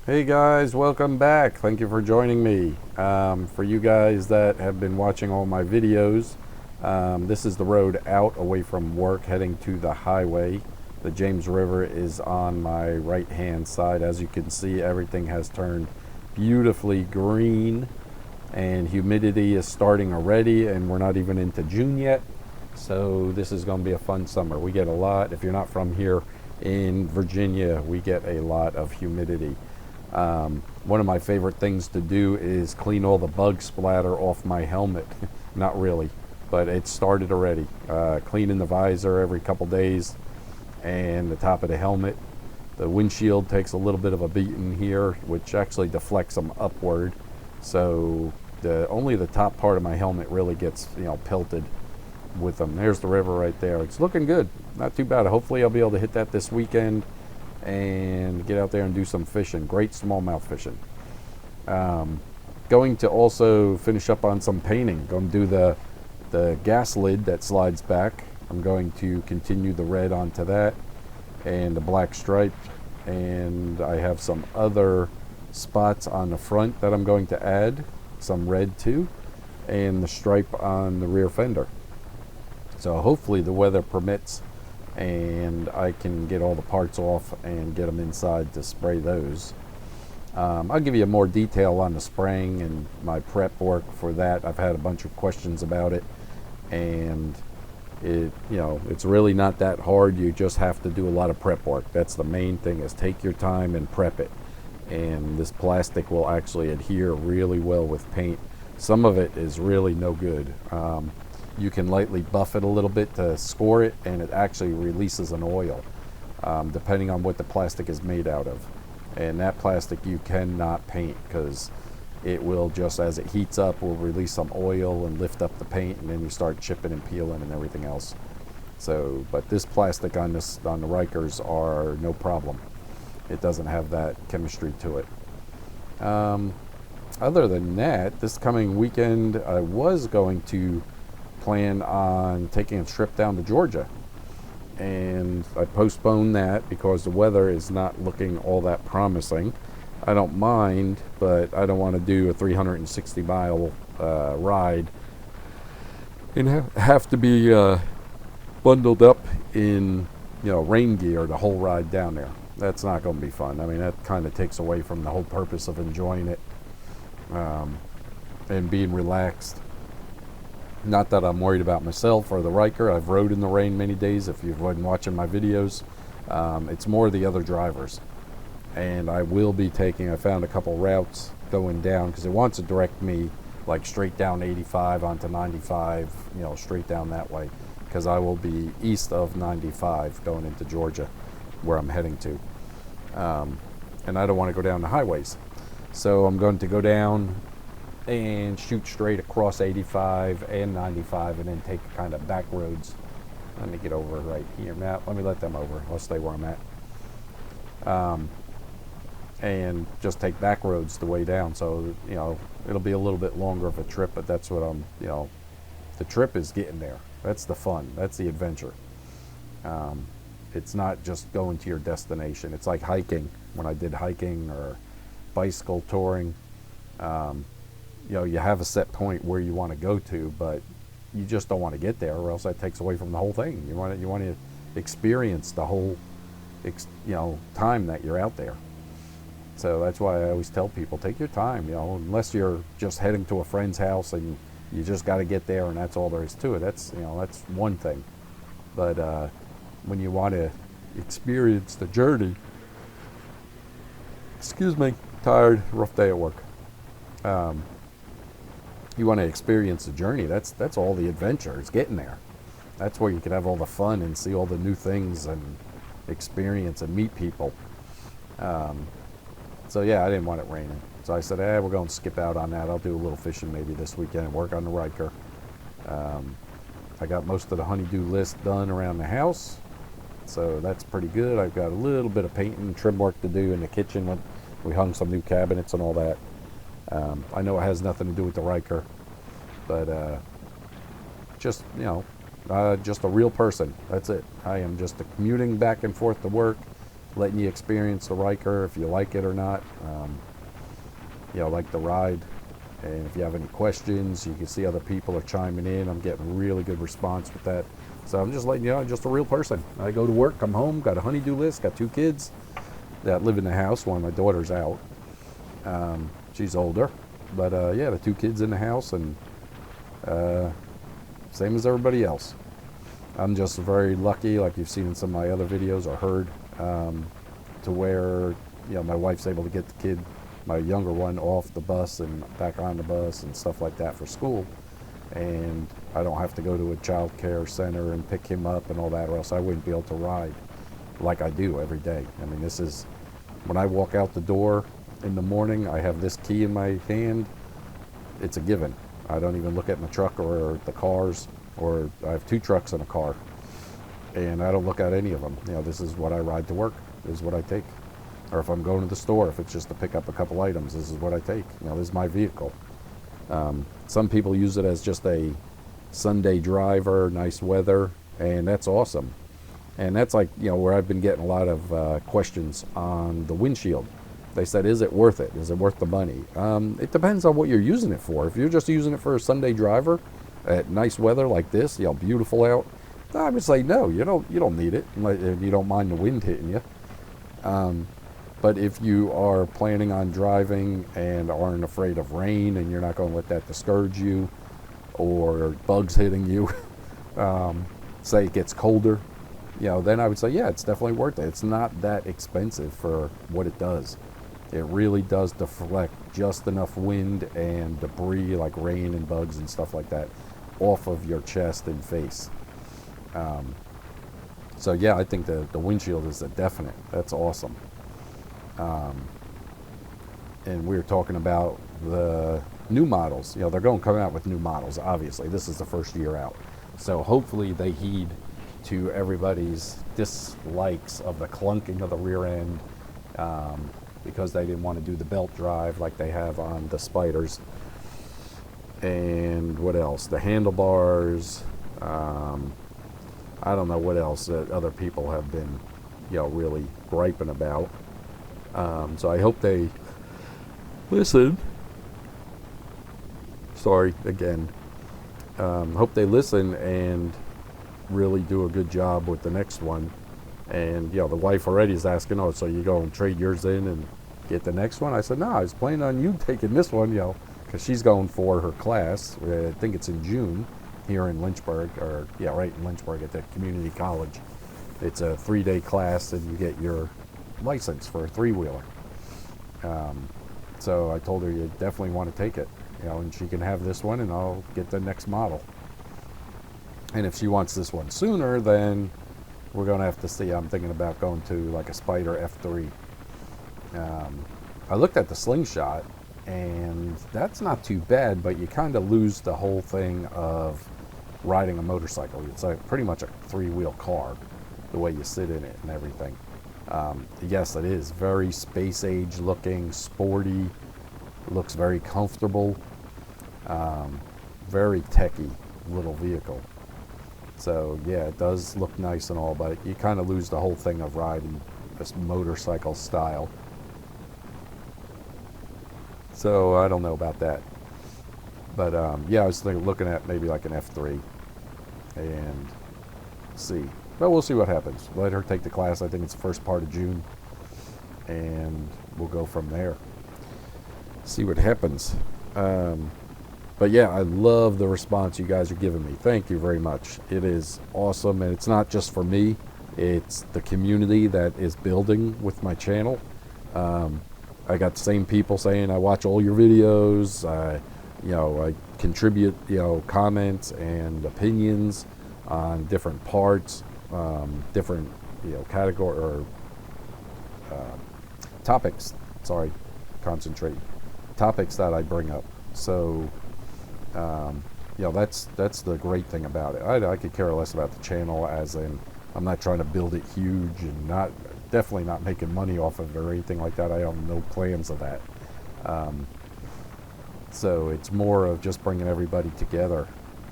Hey guys, welcome back. Thank you for joining me. For you guys that have been watching all my videos, this is the road out away from work heading to the highway. The James River is on my right hand side. As you can see, everything has turned beautifully green and humidity is starting already, and we're not even into June yet. So this is going to be a fun summer. We get a lot, if you're not from here in Virginia, we get a lot of humidity. One of my favorite things to do is clean all the bug splatter off my helmet. Not really, but it started already. Cleaning the visor every couple days and the top of the helmet. The windshield takes a little bit of a beating here, which actually deflects them upward. So only the top part of my helmet really gets, pelted with them. There's the river right there. It's looking good. Not too bad. Hopefully I'll be able to hit that this weekend and get out there and do some fishing. Great smallmouth fishing. Going to also finish up on some painting. Going to do the gas lid that slides back. I'm going to continue the red onto that and the black stripe, and I have some other spots on the front that I'm going to add some red to, and the stripe on the rear fender. So hopefully the weather permits and I can get all the parts off and get them inside to spray those. I'll give you more detail on the spraying and my prep work for that. I've had a bunch of questions about it, and it's really not that hard. You just have to do a lot of prep work. That's the main thing, is take your time and prep it. And this plastic will actually adhere really well with paint. Some of it is really no good. You can lightly buff it a little bit to score it, and it actually releases an oil, depending on what the plastic is made out of. And that plastic you cannot paint, because it will, just as it heats up, will release some oil and lift up the paint, and then you start chipping and peeling and everything else. So, but this plastic on the Rykers are no problem. It doesn't have that chemistry to it. Other than that, this coming weekend I was going to plan on taking a trip down to Georgia, and I postponed that because the weather is not looking all that promising. I don't mind, but I don't want to do a 360-mile ride and have to be bundled up in rain gear the whole ride down there. That's not going to be fun. I mean, that kind of takes away from the whole purpose of enjoying it and being relaxed. Not that I'm worried about myself or the Ryker. I've rode in the rain many days. If you've been watching my videos, it's more the other drivers. And I will be I found a couple routes going down, because it wants to direct me like straight down 85 onto 95, straight down that way, because I will be east of 95 going into Georgia, where I'm heading to. And I don't want to go down the highways. So I'm going to go down and shoot straight across 85 and 95, and then take kind of back roads. Let me get over right here. Now, let me let them over. I'll stay where I'm at. And just take back roads the way down. So, it'll be a little bit longer of a trip, but that's what the trip is getting there. That's the fun. That's the adventure. It's not just going to your destination. It's like hiking. When I did hiking or bicycle touring, you have a set point where you want to go to, but you just don't want to get there, or else that takes away from the whole thing. You want to experience the whole time that you're out there. So that's why I always tell people, take your time, unless you're just heading to a friend's house and you just got to get there and that's all there is to it. That's one thing. But when you want to experience the journey, excuse me, tired, rough day at work. You want to experience the journey. That's all the adventure is getting there. That's where you can have all the fun and see all the new things and experience and meet people. So yeah, I didn't want it raining. So I said, we're going to skip out on that. I'll do a little fishing maybe this weekend and work on the Ryker. I got most of the honeydew list done around the house, so that's pretty good. I've got a little bit of painting and trim work to do in the kitchen. We hung some new cabinets and all that. I know it has nothing to do with the Ryker, but just a real person. That's it. I am just commuting back and forth to work, letting you experience the Ryker, if you like it or not. Like the ride. And if you have any questions, you can see other people are chiming in. I'm getting really good response with that. So I'm just letting you know, I'm just a real person. I go to work, come home, got a honey-do list, got 2 kids that live in the house. One of my daughter's out. She's older. But the 2 kids in the house, and same as everybody else. I'm just very lucky, like you've seen in some of my other videos or heard, to where my wife's able to get the kid, my younger one, off the bus and back on the bus and stuff like that for school, and I don't have to go to a child care center and pick him up and all that, or else I wouldn't be able to ride like I do every day. I mean, this is when I walk out the door in the morning, I have this key in my hand. It's a given. I don't even look at my truck or the cars, or I have 2 trucks and a car, and I don't look at any of them. This is what I ride to work. This is what I take. Or if I'm going to the store, if it's just to pick up a couple items, this is what I take. This is my vehicle. Some people use it as just a Sunday driver, nice weather, and that's awesome. And that's like, where I've been getting a lot of questions on the windshield. They said, is it worth it? Is it worth the money? It depends on what you're using it for. If you're just using it for a Sunday driver at nice weather like this, beautiful out, I would say no, you don't need it, if you don't mind the wind hitting you. But if you are planning on driving and aren't afraid of rain and you're not going to let that discourage you, or bugs hitting you, say it gets colder, then I would say, yeah, it's definitely worth it. It's not that expensive for what it does. It really does deflect just enough wind and debris like rain and bugs and stuff like that off of your chest and face. So yeah, I think the windshield is a definite. That's awesome. And we were talking about the new models. They're going to come out with new models, obviously. This is the first year out. So hopefully they heed to everybody's dislikes of the clunking of the rear end, because they didn't want to do the belt drive like they have on the Spyders. And what else? The handlebars. I don't know what else that other people have been, really griping about. So I hope they listen. Sorry again. Hope they listen and really do a good job with the next one. And the wife already is asking, oh, so you go and trade yours in and get the next one? I said, no, I was planning on you taking this one, because she's going for her class. I think it's in June here in Lynchburg, or right in Lynchburg at the community college. It's a 3-day class, and you get your license for a 3-wheeler. So I told her you definitely want to take it, and she can have this one, and I'll get the next model. And if she wants this one sooner, then we're going to have to see. I'm thinking about going to like a Spyder F3. I looked at the Slingshot, and that's not too bad, but you kind of lose the whole thing of riding a motorcycle. It's like pretty much a 3-wheel car, the way you sit in it and everything. Yes, it is very space age looking, sporty, looks very comfortable, very techy little vehicle. So yeah, it does look nice and all, but you kind of lose the whole thing of riding this motorcycle style. So I don't know about that. But yeah, I was looking at maybe like an F3 and see. But we'll see what happens. Let her take the class. I think it's the first part of June, and we'll go from there. See what happens. But yeah, I love the response you guys are giving me. Thank you very much. It is awesome, and it's not just for me. It's the community that is building with my channel. I got the same people saying, I watch all your videos. I contribute, comments and opinions on different parts, different, category or topics. Sorry, concentrate. Topics that I bring up. So, that's the great thing about it. I could care less about the channel, as in I'm not trying to build it huge and definitely not making money off of it or anything like that. I have no plans of that. So it's more of just bringing everybody together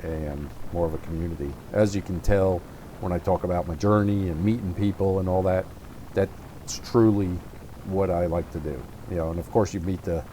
and more of a community. As you can tell when I talk about my journey and meeting people and all that, it's truly what I like to do. And of course you meet the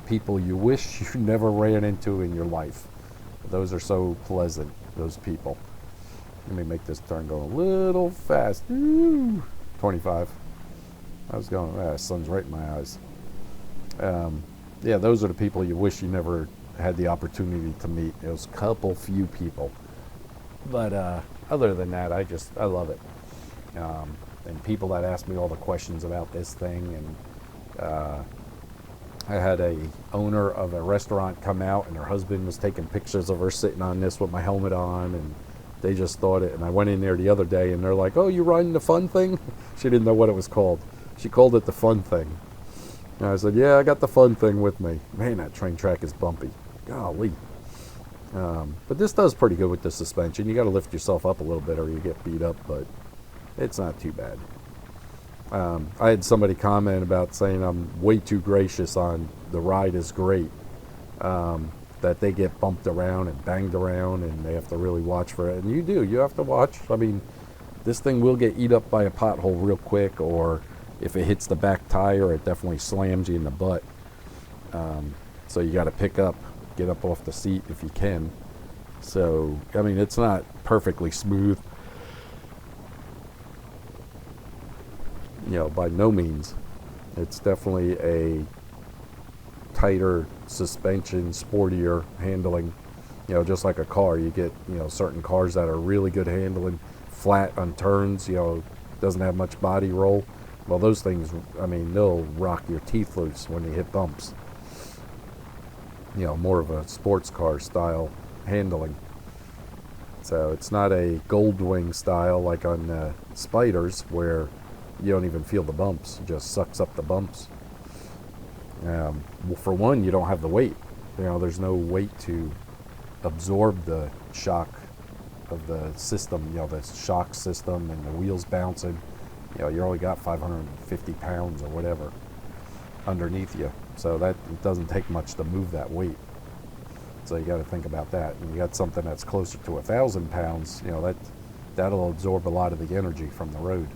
people you wish you never ran into in your life. Those are so pleasant, those people. Let me make this turn go a little fast. Ooh, 25. I was going, the sun's right in my eyes. Yeah, those are the people you wish you never had the opportunity to meet. Those few people. But other than that, I love it. And people that ask me all the questions about this thing, and I had a owner of a restaurant come out, and her husband was taking pictures of her sitting on this with my helmet on, and they just thought it. And I went in there the other day, and they're like, "Oh, you riding the fun thing?" She didn't know what it was called. She called it the fun thing. And I said, "Yeah, I got the fun thing with me." Man, that train track is bumpy. Golly. But this does pretty good with the suspension. You got to lift yourself up a little bit or you get beat up, but it's not too bad. I had somebody comment about saying I'm way too gracious on the ride is great, that they get bumped around and banged around and they have to really watch for it. And you have to watch. I mean, this thing will get eat up by a pothole real quick, or if it hits the back tire, it definitely slams you in the butt. So you got to get up off the seat if you can. So, I mean, it's not perfectly smooth, by no means. It's definitely a tighter suspension, sportier handling, just like a car. You get, certain cars that are really good handling, flat on turns, doesn't have much body roll. Well, those things, I mean, they'll rock your teeth loose when you hit bumps. More of a sports car style handling. So it's not a Goldwing style like on Spiders where you don't even feel the bumps. It just sucks up the bumps. Well, for one, you don't have the weight. There's no weight to absorb the shock of the system, the shock system and the wheels bouncing. You only got 550 pounds or whatever underneath you. So that it doesn't take much to move that weight. So you got to think about that. And you got something that's closer to 1,000 pounds, that'll absorb a lot of the energy from the road.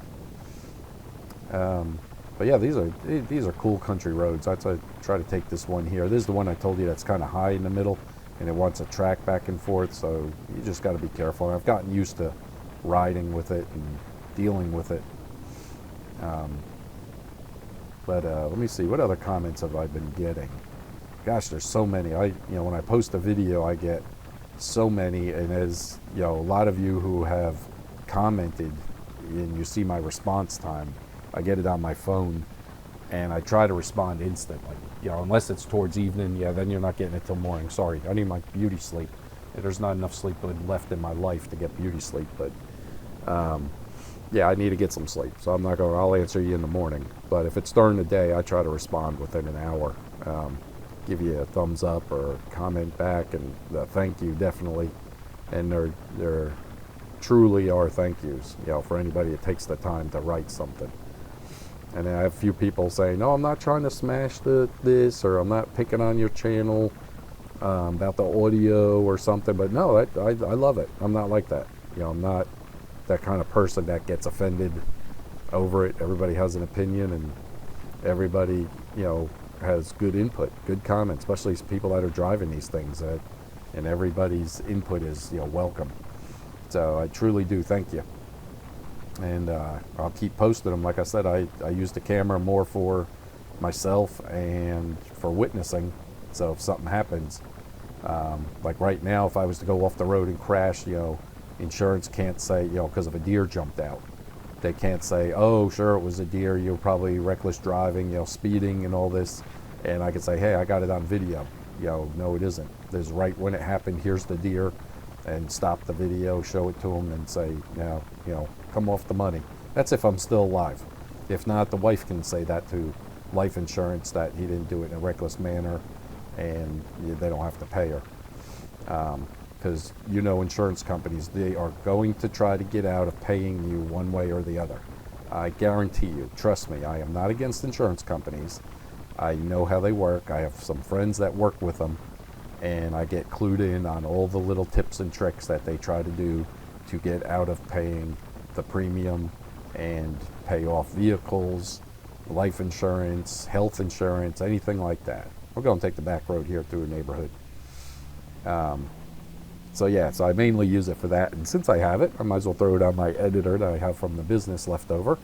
But yeah, these are cool country roads. I try to take this one here. This is the one I told you that's kind of high in the middle, and it wants a track back and forth. So you just got to be careful. And I've gotten used to riding with it and dealing with it. But let me see, what other comments have I been getting? Gosh, there's so many. When I post a video, I get so many, and as a lot of you who have commented, and you see my response time, I get it on my phone, and I try to respond instantly. Unless it's towards evening, then you're not getting it till morning. Sorry, I need my beauty sleep. There's not enough sleep left in my life to get beauty sleep, but yeah, I need to get some sleep, so I'll answer you in the morning. But if it's during the day, I try to respond within an hour. Give you a thumbs up or comment back, and thank you, definitely. And there truly are thank yous, for anybody that takes the time to write something. And I have a few people saying, "No, I'm not trying to smash this, or I'm not picking on your channel about the audio or something." But no, I love it. I'm not like that. I'm not that kind of person that gets offended over it. Everybody has an opinion, and everybody, has good input, good comments, especially people that are driving these things, and everybody's input is, welcome. So I truly do thank you. And I'll keep posting them. Like I said, I use the camera more for myself and for witnessing. So if something happens, like right now, if I was to go off the road and crash, insurance can't say, because of a deer jumped out. They can't say, "Oh, sure, it was a deer. You're probably reckless driving, speeding and all this." And I could say, "Hey, I got it on video." No, it isn't. There's right when it happened, here's the deer, and stop the video, show it to them, and say, "Now, come off the money." That's if I'm still alive. If not, the wife can say that to life insurance, that he didn't do it in a reckless manner, and they don't have to pay her. Because insurance companies, they are going to try to get out of paying you one way or the other. I guarantee you, trust me, I am not against insurance companies. I know how they work. I have some friends that work with them, and I get clued in on all the little tips and tricks that they try to do to get out of paying the premium and pay off vehicles life insurance, health insurance, anything like that. We're going to take the back road here through a neighborhood. So yeah, so I mainly use it for that. And since I have it, I might as well throw it on my editor that I have from the business left over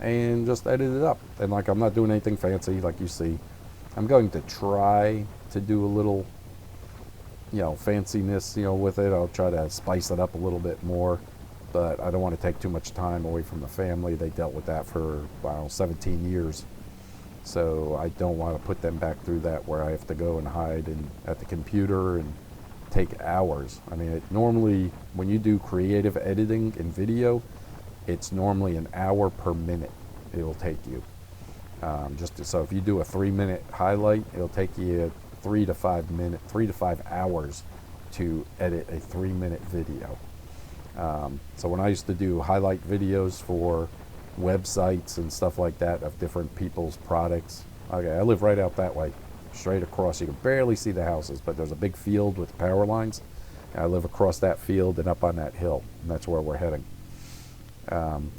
and just edit it up. And like, I'm not doing anything fancy like you see. I'm going to try to do a little, fanciness, with it. I'll try to spice it up a little bit more, but I don't want to take too much time away from the family. They dealt with that for, 17 years. So I don't want to put them back through that where I have to go and hide at the computer and take hours. I mean, normally when you do creative editing in video, it's normally an hour per minute it will take you. So if you do a 3-minute highlight, it'll take you 3 to 5 hours to edit a 3-minute video. So when I used to do highlight videos for websites and stuff like that of different people's products, okay, I live right out that way, straight across. You can barely see the houses, but there's a big field with power lines. And I live across that field and up on that hill, and that's where we're heading.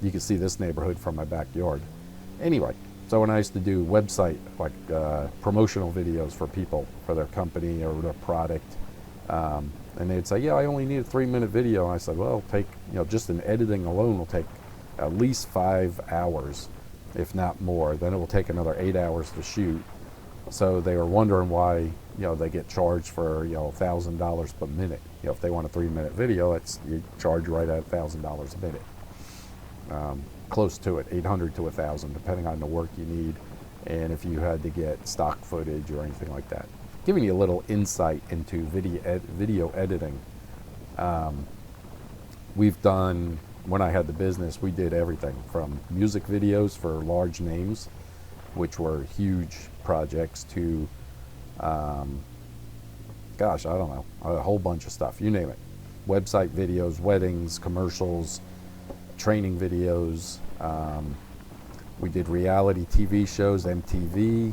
You can see this neighborhood from my backyard. Anyway, so when I used to do website, like promotional videos for people, for their company or their product, and they'd say, yeah, I only need a 3-minute video. And I said, well, it'll take, just in editing alone will take at least 5 hours, if not more. Then it will take another 8 hours to shoot. So they were wondering why, they get charged for, $1,000 per minute. If they want a 3-minute video, you charge right at $1,000 a minute. Close to it, 800 to 1,000, depending on the work you need, and if you had to get stock footage or anything like that. Giving you a little insight into video editing. We've done, when I had the business, we did everything from music videos for large names, which were huge projects, to, I don't know, a whole bunch of stuff, you name it. Website videos, weddings, commercials, training videos. We did reality TV shows, MTV,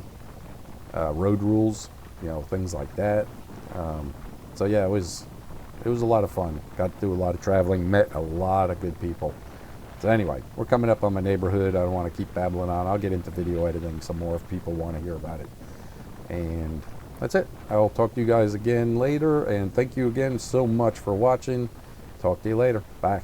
Road Rules, things like that. So yeah, it was a lot of fun. Got to do a lot of traveling, met a lot of good people. So anyway, we're coming up on my neighborhood. I don't want to keep babbling on. I'll get into video editing some more if people want to hear about it. And that's it. I'll talk to you guys again later, and thank you again so much for watching. Talk to you later. Bye.